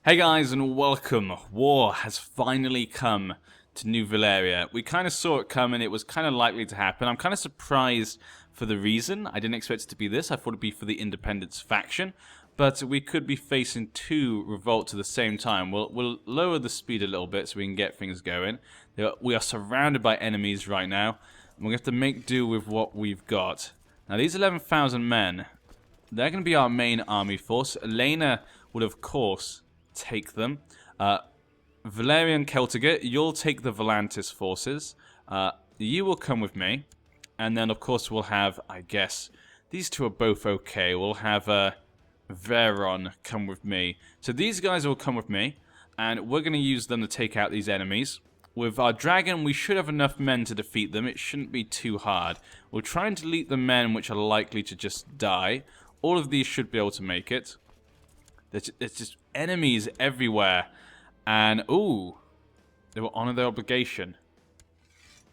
Hey guys, and welcome. War has finally come to New Valyria. We kind of saw it coming. It was kind of likely to happen. I'm kind of surprised for the reason. I didn't expect it to be this. I thought it'd be for the Independence faction. But we could be facing two revolts at the same time. We'll lower the speed a little bit so we can get things going. We are surrounded by enemies right now. And we're going to have to make do with what we've got. Now, these 11,000 men, they're going to be our main army force. Elena would, of course, take them. Valyrian Celtiga, you'll take the Volantis forces. You will come with me. And then, of course, we'll have, I guess, these two are both okay. We'll have Veron come with me. So these guys will come with me. And we're going to use them to take out these enemies. With our dragon, we should have enough men to defeat them. It shouldn't be too hard. We'll try and delete the men which are likely to just die. All of these should be able to make it. There's just enemies everywhere. And, ooh, they will honor their obligation.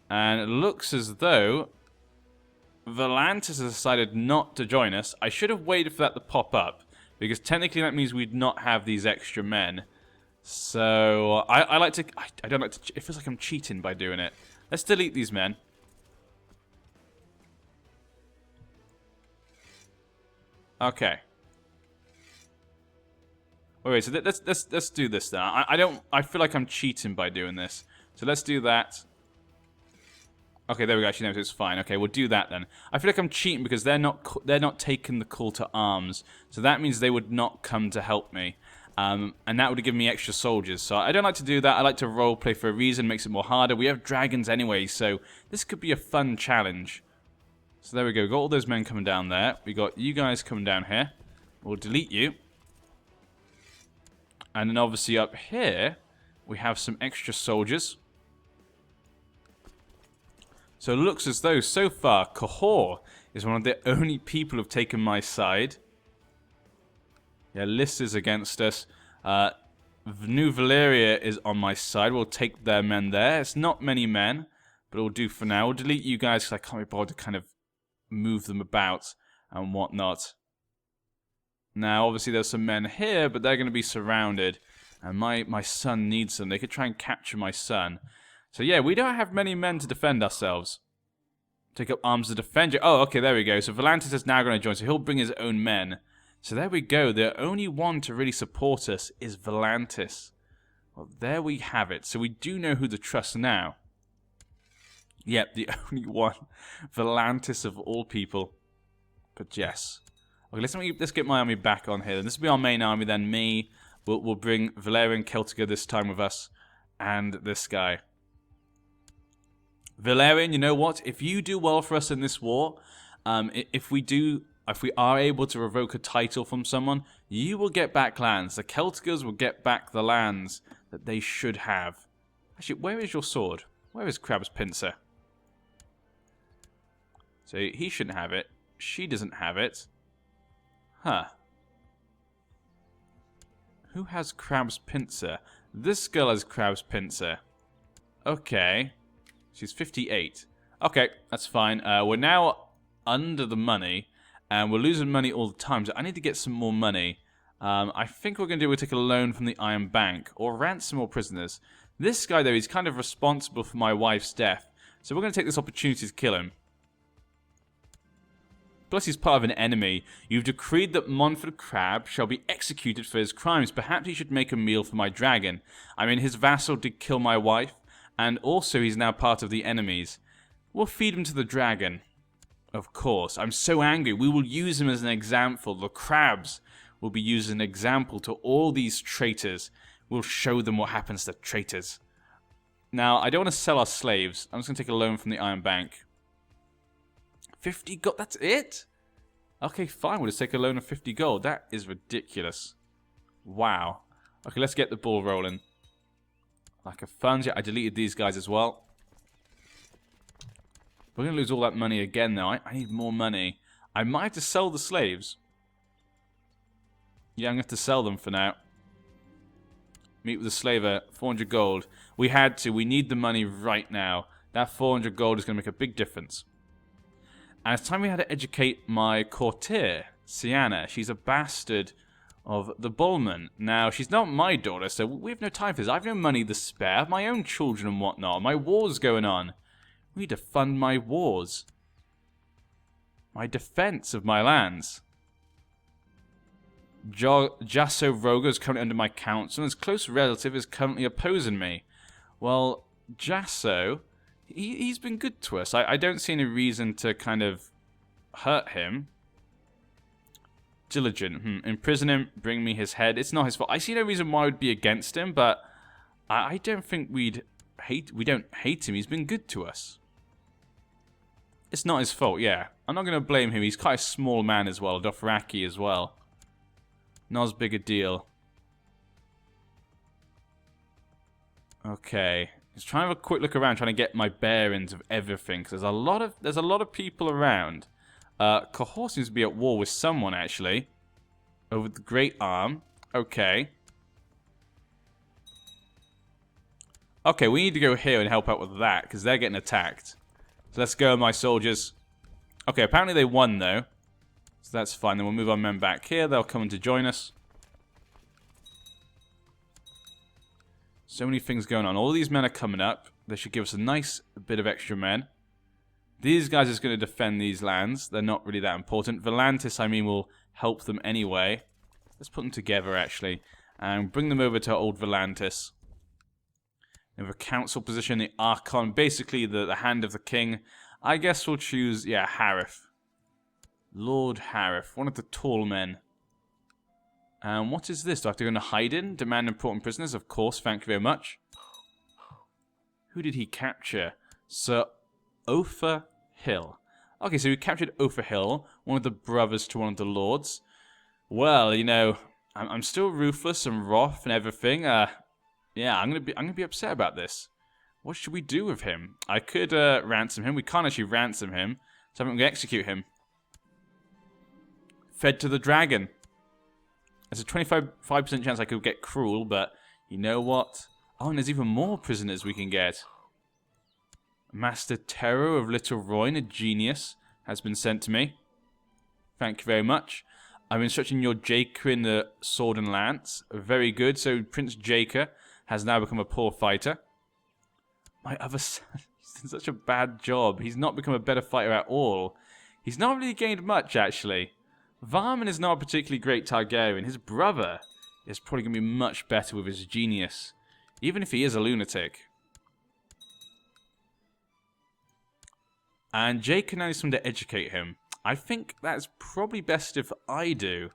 And it looks as though Volantis has decided not to join us. I should have waited for that to pop up, because technically that means we'd not have these extra men. So, I like to... I don't like to... It feels like I'm cheating by doing it. Let's delete these men. Okay. Wait, so let's do this now. I feel like I'm cheating by doing this. So let's do that. Okay, there we go. Actually, no, it's fine. Okay, we'll do that then. I feel like I'm cheating because they're not taking the call to arms. So that means they would not come to help me. And that would have given me extra soldiers. So I don't like to do that. I like to roleplay for a reason. Makes it more harder. We have dragons anyway, so this could be a fun challenge. So there we go. We've got all those men coming down there. We got you guys coming down here. We'll delete you. And then obviously up here, we have some extra soldiers. So it looks as though, so far, Cahor is one of the only people who have taken my side. Yeah, Lys is against us. New Valyria is on my side. We'll take their men there. It's not many men, but it'll do for now. We'll delete you guys because I can't be bothered to kind of move them about and whatnot. Now, obviously, there's some men here, but they're going to be surrounded. And my son needs them. They could try and capture my son. So, yeah, we don't have many men to defend ourselves. Take up arms to defend you. Oh, okay, there we go. So, Volantis is now going to join. So, he'll bring his own men. So, there we go. The only one to really support us is Volantis. Well, there we have it. So, we do know who to trust now. Yep, the only one. Volantis of all people. But, yes. Okay, let's get my army back on here. This will be our main army, then me. We'll bring Valyrian Celtiga this time with us. And this guy. Valyrian, you know what? If you do well for us in this war, if we are able to revoke a title from someone, you will get back lands. The Celtigas will get back the lands that they should have. Actually, where is your sword? Where is Crab's pincer? So he shouldn't have it. She doesn't have it. Huh. Who has Crab's pincer? This girl has Crab's pincer. Okay. She's 58. Okay, that's fine. We're now under the money, and we're losing money all the time, so I need to get some more money. I think what we're going to do, we'll take a loan from the Iron Bank, or ransom more prisoners. This guy, though, he's kind of responsible for my wife's death, so we're going to take this opportunity to kill him. Plus, he's part of an enemy. You've decreed that Montford Crab shall be executed for his crimes. Perhaps he should make a meal for my dragon. I mean, his vassal did kill my wife, and also he's now part of the enemies. We'll feed him to the dragon. Of course. I'm so angry. We will use him as an example. The crabs will be used as an example to all these traitors. We'll show them what happens to traitors. Now, I don't want to sell our slaves. I'm just going to take a loan from the Iron Bank. 50 gold, that's it? Okay, fine, we'll just take a loan of 50 gold. That is ridiculous. Wow. Okay, let's get the ball rolling. Like a fun. I deleted these guys as well. We're going to lose all that money again, though. I need more money. I might have to sell the slaves. Yeah, I'm going to have to sell them for now. Meet with the slaver, 400 gold. We had to. We need the money right now. That 400 gold is going to make a big difference. And it's time we had to educate my courtier, Sienna. She's a bastard of the Bullman. Now, she's not my daughter, so we have no time for this. I have no money to spare. I have my own children and whatnot. My war's going on. We need to fund my wars. My defense of my lands. Jasso Roga is currently under my counsel, and his close relative is currently opposing me. Well, Jasso, he's been good to us. I don't see any reason to kind of hurt him. Diligent. Imprison him, bring me his head. It's not his fault. I see no reason why I would be against him, but I don't think we don't hate him. He's been good to us. It's not his fault, yeah. I'm not going to blame him. He's quite a small man as well. Dothraki as well. Not as big a deal. Okay. Just trying to have a quick look around, trying to get my bearings of everything. Because there's a lot of people around. Cahor seems to be at war with someone, actually. Over the Great Arm. Okay. Okay, we need to go here and help out with that, because they're getting attacked. So let's go, my soldiers. Okay, apparently they won, though. So that's fine. Then we'll move our men back here. They'll come in to join us. So many things going on. All these men are coming up. They should give us a nice bit of extra men. These guys are just going to defend these lands. They're not really that important. Volantis, I mean, will help them anyway. Let's put them together, actually. And bring them over to old Volantis. We have a council position, the Archon. Basically, the hand of the king. I guess we'll choose, yeah, Harith. Lord Harith, one of the tall men. What is this? Do I have to go into hiding? Demand important prisoners? Of course, thank you very much. Who did he capture? Sir Ofer Hill. Okay, so we captured Ofer Hill, one of the brothers to one of the lords. Well, you know, I'm still ruthless and wrath and everything. Yeah, I'm gonna be upset about this. What should we do with him? I could ransom him. We can't actually ransom him, so I'm gonna execute him. Fed to the dragon. There's a 25% chance I could get cruel, but you know what? Oh, and there's even more prisoners we can get. Master Terror of Little Royne, a genius, has been sent to me. Thank you very much. I'm instructing your Jaker in the sword and lance. Very good. So Prince Jaker has now become a poor fighter. My other son, he's done such a bad job. He's not become a better fighter at all. He's not really gained much, actually. Varman is not a particularly great Targaryen. His brother is probably going to be much better with his genius, even if he is a lunatic. And Jake now needs someone to educate him. I think that's probably best if I do.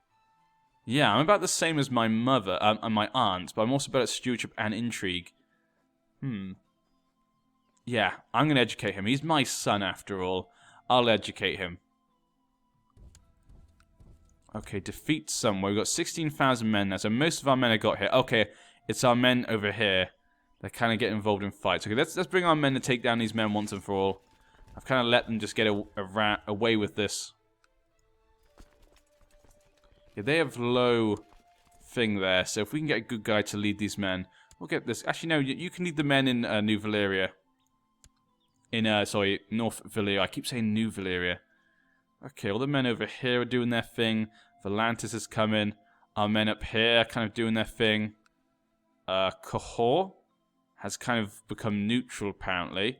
Yeah, I'm about the same as my mother and my aunt, but I'm also better at stewardship and intrigue. Yeah, I'm going to educate him. He's my son, after all. I'll educate him. Okay, defeat somewhere. We've got 16,000 men now, so most of our men have got here. Okay, it's our men over here. They kind of get involved in fights. Okay, let's bring our men to take down these men once and for all. I've kind of let them just get away with this. Yeah, they have low thing there, so if we can get a good guy to lead these men, we'll get this. Actually, no, you can lead the men in New Valyria. Sorry, North Valyria. I keep saying New Valyria. Okay, all the men over here are doing their thing. Volantis is coming. Our men up here are kind of doing their thing. Cahor has kind of become neutral, apparently.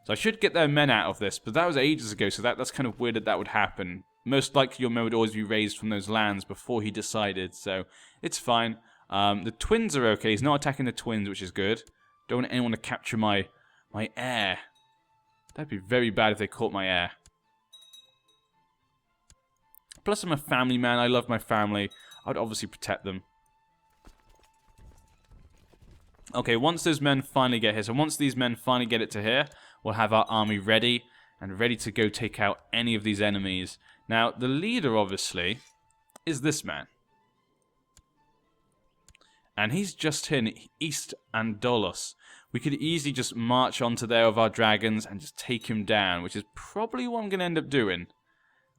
So I should get their men out of this, but that was ages ago, so that's kind of weird that would happen. Most likely your men would always be raised from those lands before he decided, so it's fine. The twins are okay. He's not attacking the twins, which is good. Don't want anyone to capture my heir. That'd be very bad if they caught my heir. Plus, I'm a family man. I love my family. I would obviously protect them. Okay, once those men finally get here, so once these men finally get it to here, we'll have our army ready, and ready to go take out any of these enemies. Now, the leader, obviously, is this man. And he's just here in East Andolos. We could easily just march onto there with our dragons and just take him down, which is probably what I'm going to end up doing.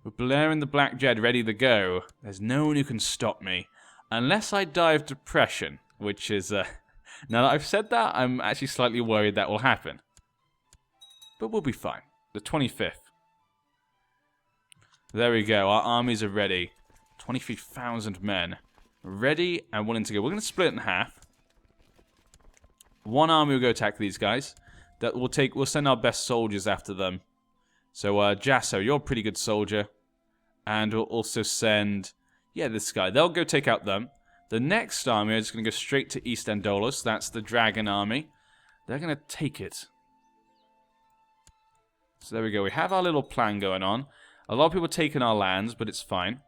With Blair and the Black Jed ready to go, there's no one who can stop me. Unless I die of depression, which is... now that I've said that, I'm actually slightly worried that will happen. But we'll be fine. The 25th. There we go, our armies are ready. 23,000 men. ready and willing to go. We're going to split it in half. One army will go attack these guys. We'll send our best soldiers after them. So, Jasso, you're a pretty good soldier. And we'll also send, yeah, this guy. They'll go take out them. The next army is going to go straight to East Andolos. That's the dragon army. They're going to take it. So there we go. We have our little plan going on. A lot of people taking our lands, but it's fine.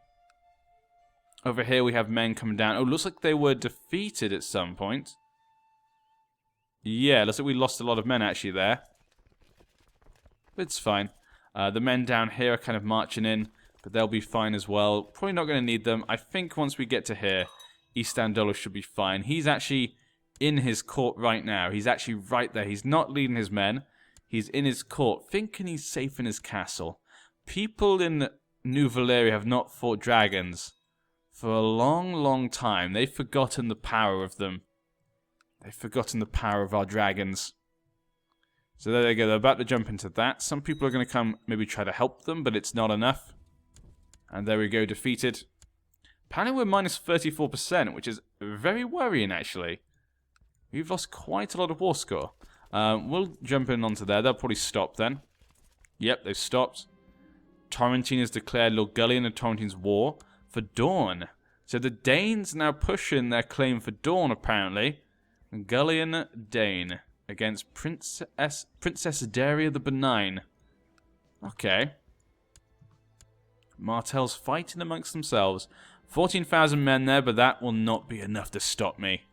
Over here we have men coming down. Oh, looks like they were defeated at some point. Yeah, looks like we lost a lot of men actually there. But it's fine. The men down here are kind of marching in, but they'll be fine as well. Probably not going to need them. I think once we get to here, East Andolos should be fine. He's actually in his court right now. He's actually right there. He's not leading his men. He's in his court, thinking he's safe in his castle. People in New Valyria have not fought dragons for a long, long time. They've forgotten the power of them. They've forgotten the power of our dragons. So there they go. They're about to jump into that. Some people are going to come, maybe try to help them, but it's not enough. And there we go, defeated. Apparently we're minus 34%, which is very worrying, actually. We've lost quite a lot of war score. We'll jump in onto there. They'll probably stop then. Yep, they've stopped. Torrentine has declared Lorgullion and Torrentine's war for Dawn. So the Danes now pushing their claim for Dawn, apparently. Gullion Dane against Princess Daria the Benign. Okay. Martells fighting amongst themselves. 14,000 men there, but that will not be enough to stop me.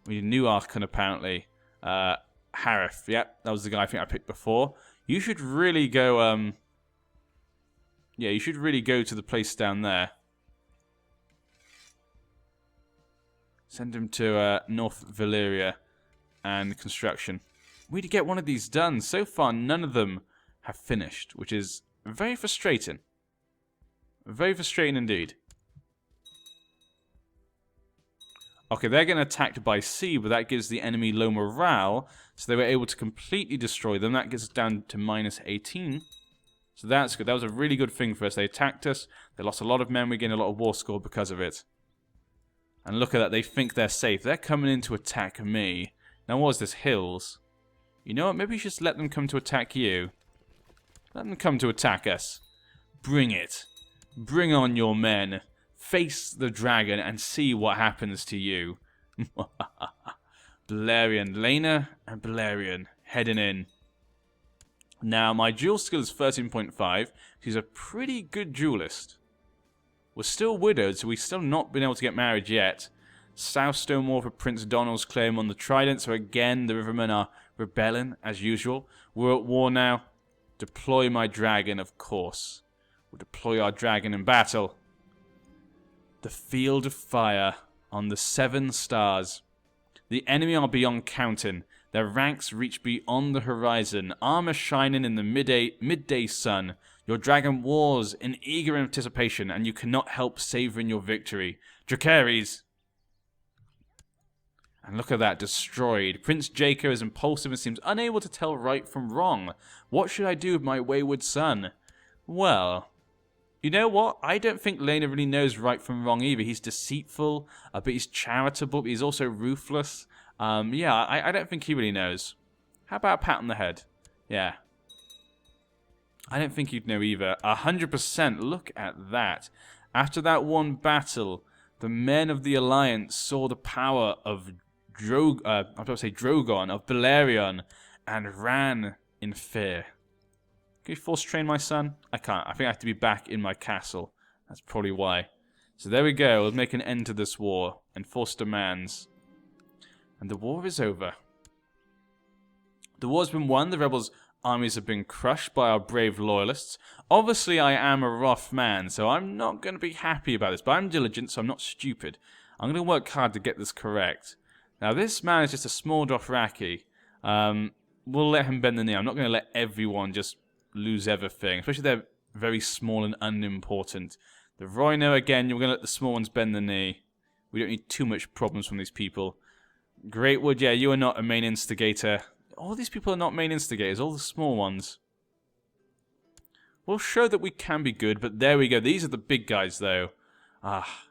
We need a new Archon, apparently. Harith. Yep, that was the guy I think I picked before. You should really go, yeah, you should really go to the place down there. Send him to North Valyria and construction. We need to get one of these done. So far, none of them have finished, which is very frustrating. Very frustrating indeed. Okay, they're getting attacked by sea, but that gives the enemy low morale, so they were able to completely destroy them. That gets us down to minus 18. So that's good. That was a really good thing for us. They attacked us. They lost a lot of men. We gained a lot of war score because of it. And look at that, they think they're safe. They're coming in to attack me. Now what is this, hills? You know what, maybe you should just let them come to attack you. Let them come to attack us. Bring it. Bring on your men. Face the dragon and see what happens to you. Valyrian, Lena and Valyrian heading in. Now my duel skill is 13.5. She's a pretty good duelist. We're still widowed, so we've still not been able to get married yet. Southstone War for Prince Donald's claim on the Trident, so again, the Rivermen are rebelling, as usual. We're at war now. Deploy my dragon, of course. We'll deploy our dragon in battle. The field of fire on the 7 stars. The enemy are beyond counting. Their ranks reach beyond the horizon. Armor shining in the midday sun. Your dragon wars in eager anticipation, and you cannot help savoring your victory. Dracarys! And look at that, destroyed. Prince Jaco is impulsive and seems unable to tell right from wrong. What should I do with my wayward son? Well, you know what? I don't think Lena really knows right from wrong either. He's deceitful, but he's charitable, but he's also ruthless. Yeah, I don't think he really knows. How about a pat on the head? Yeah. I don't think you'd know either. 100%. Look at that. After that one battle, the men of the Alliance saw the power of Drogon, of Balerion, and ran in fear. Can you force train my son? I can't. I think I have to be back in my castle. That's probably why. So there we go. We'll make an end to this war. Enforce demands. And the war is over. The war's been won. The rebels' armies have been crushed by our brave loyalists. Obviously, I am a rough man, so I'm not going to be happy about this. But I'm diligent, so I'm not stupid. I'm going to work hard to get this correct. Now, this man is just a small Dothraki. We'll let him bend the knee. I'm not going to let everyone just lose everything, especially if they're very small and unimportant. The Rhino, again, you're going to let the small ones bend the knee. We don't need too much problems from these people. Greatwood, yeah, you are not a main instigator. All these people are not main instigators, all the small ones. We'll show that we can be good, but there we go. These are the big guys, though. Ah.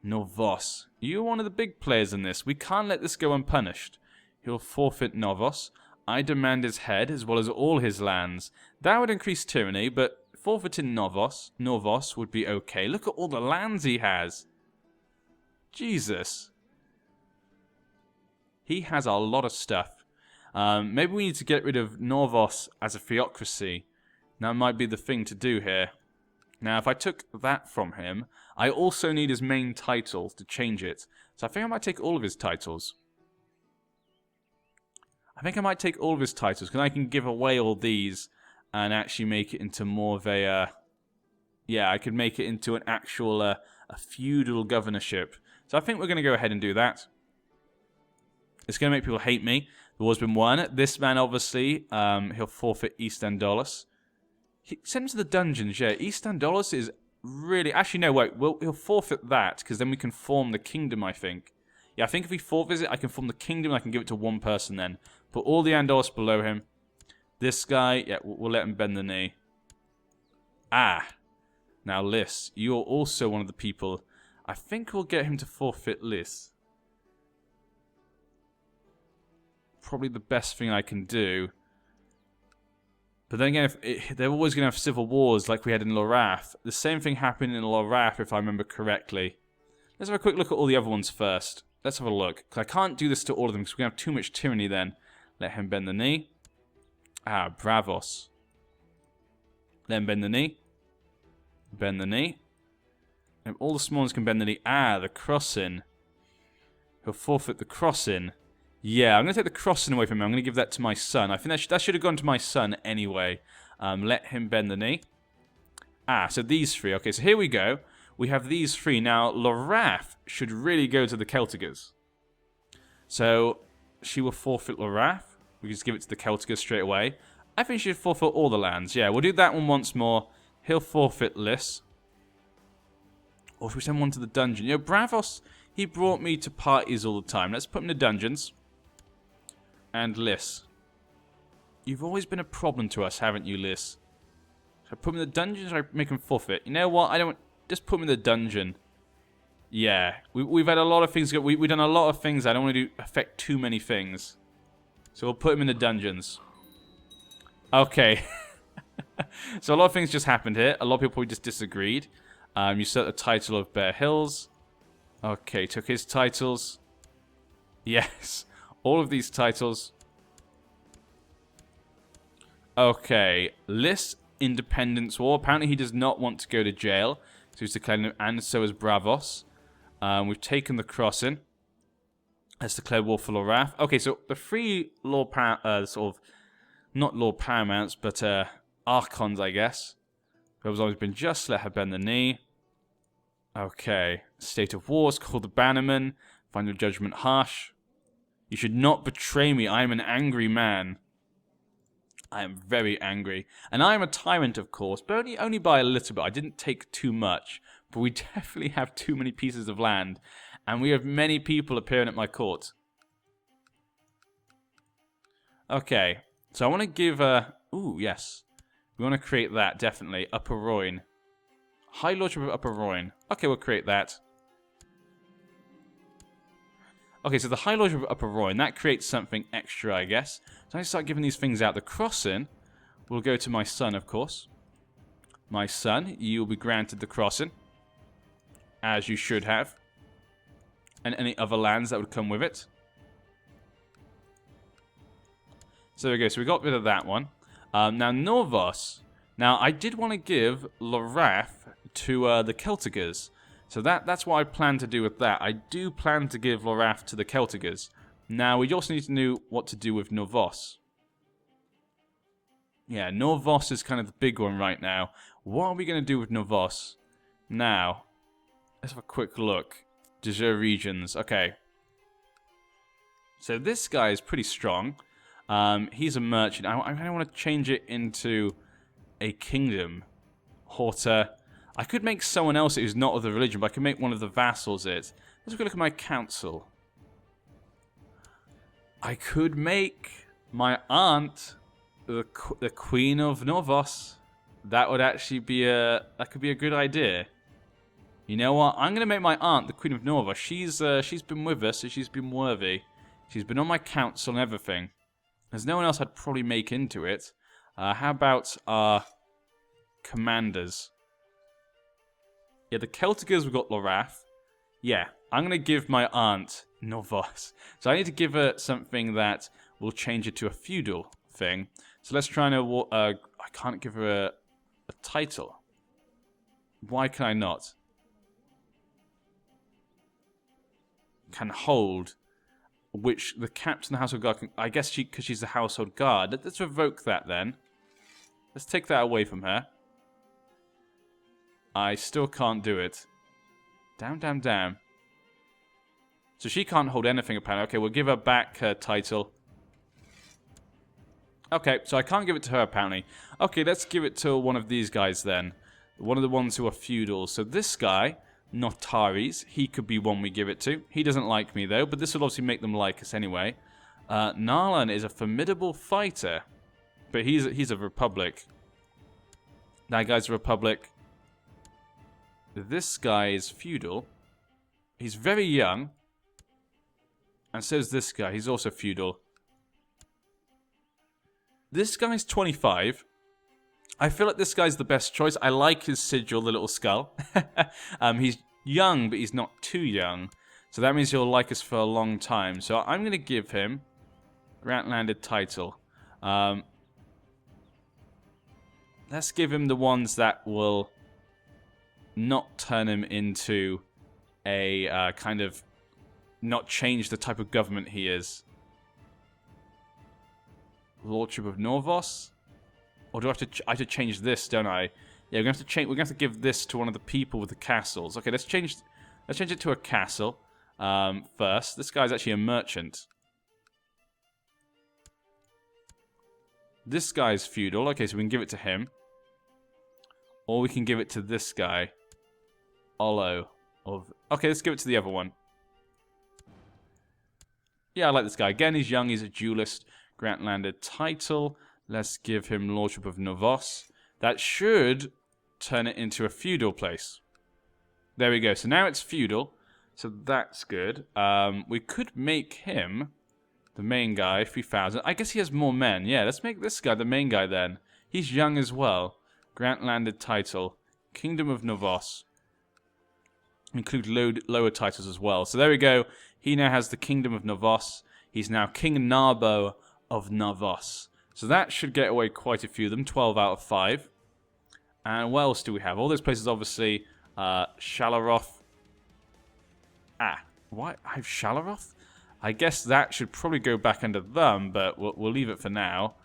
Novos. You're one of the big players in this. We can't let this go unpunished. He'll forfeit Novos. I demand his head as well as all his lands. That would increase tyranny, but forfeiting Novos would be okay. Look at all the lands he has. Jesus. He has a lot of stuff. Maybe we need to get rid of Novos as a theocracy. That might be the thing to do here. Now, if I took that from him, I also need his main title to change it. So I think I might take all of his titles. Because I can give away all these and actually make it into more of a... yeah, I could make it into an actual a feudal governorship. So I think we're going to go ahead and do that. It's going to make people hate me. The war's been won. This man, obviously, he'll forfeit East Andolos. Send him to the dungeons, yeah. East Andolos is really... Actually, no, wait. He'll forfeit that, because then we can form the kingdom, I think. Yeah, I think if we forfeit it, I can form the kingdom, and I can give it to one person then. Put all the Andolos below him. This guy, yeah, we'll let him bend the knee. Ah. Now, Lys, you're also one of the people. I think we'll get him to forfeit Lys. Probably the best thing I can do. But then again, they're always going to have civil wars like we had in Lorath. The same thing happened in Lorath, if I remember correctly. Let's have a quick look at all the other ones first. Let's have a look. Because I can't do this to all of them because we're going to have too much tyranny then. Let him bend the knee. Ah, Bravos. Let him bend the knee. Bend the knee. And all the small ones can bend the knee. Ah, the crossing. He'll forfeit the crossing. Yeah, I'm going to take the crossing away from him. I'm going to give that to my son. I think that should have gone to my son anyway. Let him bend the knee. Ah, so these three. Okay, so here we go. We have these three. Now, Lorath should really go to the Celtigas. So, she will forfeit Lorath. We can just give it to the Celtigas straight away. I think she should forfeit all the lands. Yeah, we'll do that one once more. He'll forfeit Lys. Or if we send one to the dungeon. You know, Bravos, he brought me to parties all the time. Let's put him in the dungeons. And Lys. You've always been a problem to us, haven't you, Lys? Should I put him in the dungeons or I make him forfeit? You know what? I don't... Just put him in the dungeon. Yeah. We've had a lot of things... We've done a lot of things. I don't want to affect too many things. So we'll put him in the dungeons. Okay. So a lot of things just happened here. A lot of people probably just disagreed. You set the title of Bear Hills. Okay, took his titles. Yes. All of these titles. Okay. Lys Independence War. Apparently he does not want to go to jail. So he's declared him, and so is Bravos. We've taken the crossing. Let's declare war for Lorath. Okay, so the three Lord sort of, not Lord Paramounts, but Archons, I guess. Whoever's always been just, let her bend the knee. Okay. State of Wars, call the Bannerman. Final judgment harsh. You should not betray me. I am an angry man. I am very angry. And I am a tyrant, of course, but only by a little bit. I didn't take too much. But we definitely have too many pieces of land. And we have many people appearing at my court. Okay. So I want to give a... Ooh, yes. We want to create that, definitely. Upper Royne. High Lordship of Upper Royne. Okay, we'll create that. Okay, so the High Lordship of Upper Royne, that creates something extra, I guess. So I start giving these things out. The crossing will go to my son, of course. My son, you will be granted the crossing. As you should have. And any other lands that would come with it. So there we go. So we got rid of that one. Now, Norvos. Now, I did want to give Lorath to the Celtigas. So that's what I plan to do with that. I do plan to give Lorath to the Celtigas. Now, we also need to know what to do with Norvos. Yeah, Norvos is kind of the big one right now. What are we going to do with Norvos? Now, let's have a quick look. Desert regions. Okay. So this guy is pretty strong. He's a merchant. I don't want to change it into a kingdom. Horta. I could make someone else who's not of the religion, but I could make one of the vassals it. Let's go look at my council. I could make my aunt the Queen of Norvos. That would actually be that could be a good idea. You know what? I'm going to make my aunt the Queen of Norva. She's been with us, so she's been worthy. She's been on my council and everything. There's no one else I'd probably make into it. How about our commanders? Yeah, the Celticers, we've got Lorath. Yeah, I'm going to give my aunt Novos. So I need to give her something that will change it to a feudal thing. So let's try and... I can't give her a title. Why can I not? Can hold... Which the captain of the household guard can... I guess because she's the household guard. Let's revoke that then. Let's take that away from her. I still can't do it. Damn. So she can't hold anything apparently. Okay, we'll give her back her title. Okay, so I can't give it to her apparently. Okay, let's give it to one of these guys then. One of the ones who are feudal. So this guy... Notaris, he could be one we give it to. He doesn't like me though, but this will obviously make them like us anyway. Narlan is a formidable fighter, but he's a republic. That guy's a republic. This guy is feudal. He's very young, and so is this guy. He's also feudal. This guy's 25. I feel like this guy's the best choice. I like his sigil, the little skull. He's young, but he's not too young. So that means he'll like us for a long time. So I'm going to give him Grant-landed title. Let's give him the ones that will not turn him into a kind of... not change the type of government he is. Lordship of Norvos? Or do I have to change this, don't I? Yeah, we're gonna have to change. We're gonna have to give this to one of the people with the castles. Okay, let's change it to a castle first. This guy's actually a merchant. This guy's feudal. Okay, so we can give it to him, or we can give it to this guy, Olo. Okay, let's give it to the other one. Yeah, I like this guy. Again, he's young. He's a duelist. Grant-landed title. Let's give him Lordship of Novos. That should turn it into a feudal place. There we go. So now it's feudal. So that's good. We could make him the main guy, 3,000. I guess he has more men. Yeah, let's make this guy the main guy then. He's young as well. Grant-landed title. Kingdom of Novos. Include lower titles as well. So there we go. He now has the Kingdom of Novos. He's now King Narbo of Novos. So that should get away quite a few of them, 12 out of 5. And what else do we have? All those places, obviously, Shalaroth. Why? I have Shalaroth? I guess that should probably go back under them, but we'll leave it for now.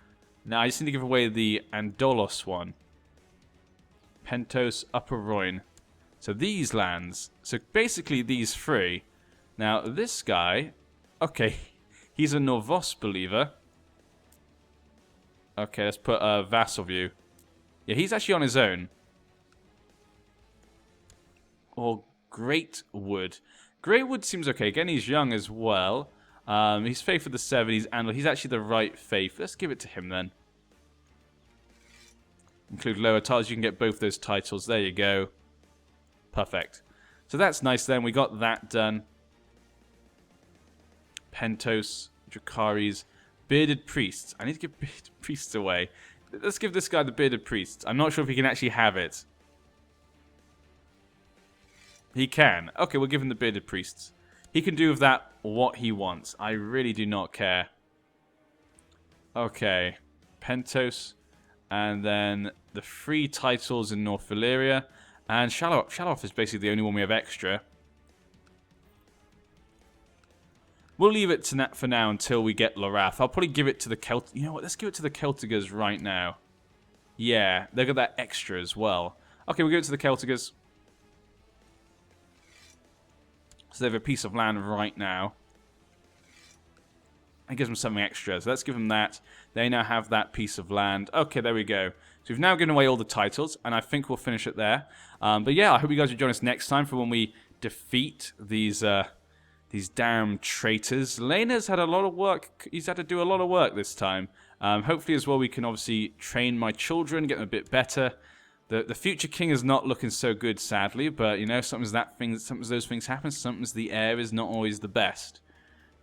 Now, I just need to give away the Andolos one. Pentos, Upper Royne. So these lands. So basically these three. Now, this guy... Okay, he's a Norvos believer. Okay, let's put a vassal view. Yeah, he's actually on his own. Or Greatwood. Greatwood seems okay. Again, he's young as well. He's faith of the 70s, and he's actually the right faith. Let's give it to him then. Include lower titles. You can get both those titles. There you go. Perfect. So that's nice then. We got that done. Pentos, Dracaris. Bearded priests. I need to give bearded priests away. Let's give this guy the bearded priests. I'm not sure if he can actually have it. He can. Okay, we'll give him the bearded priests. He can do with that what he wants. I really do not care. Okay. Pentos. And then the 3 titles in North Valyria. And Shaloff is basically the only one we have extra. We'll leave it to for now until we get Lorath. I'll probably give it to the Celt... You know what? Let's give it to the Celticers right now. Yeah, they've got that extra as well. Okay, we'll give it to the Celticers. So they have a piece of land right now. It gives them something extra. So let's give them that. They now have that piece of land. Okay, there we go. So we've now given away all the titles, and I think we'll finish it there. But yeah, I hope you guys will join us next time for when we defeat these damn traitors. Lena's had a lot of work. He's had to do a lot of work this time. Hopefully as well we can obviously train my children, get them a bit better. The future king is not looking so good, sadly, but, you know, sometimes those things happen, sometimes the heir is not always the best.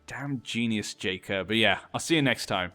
Damn genius, Jacob. But yeah, I'll see you next time.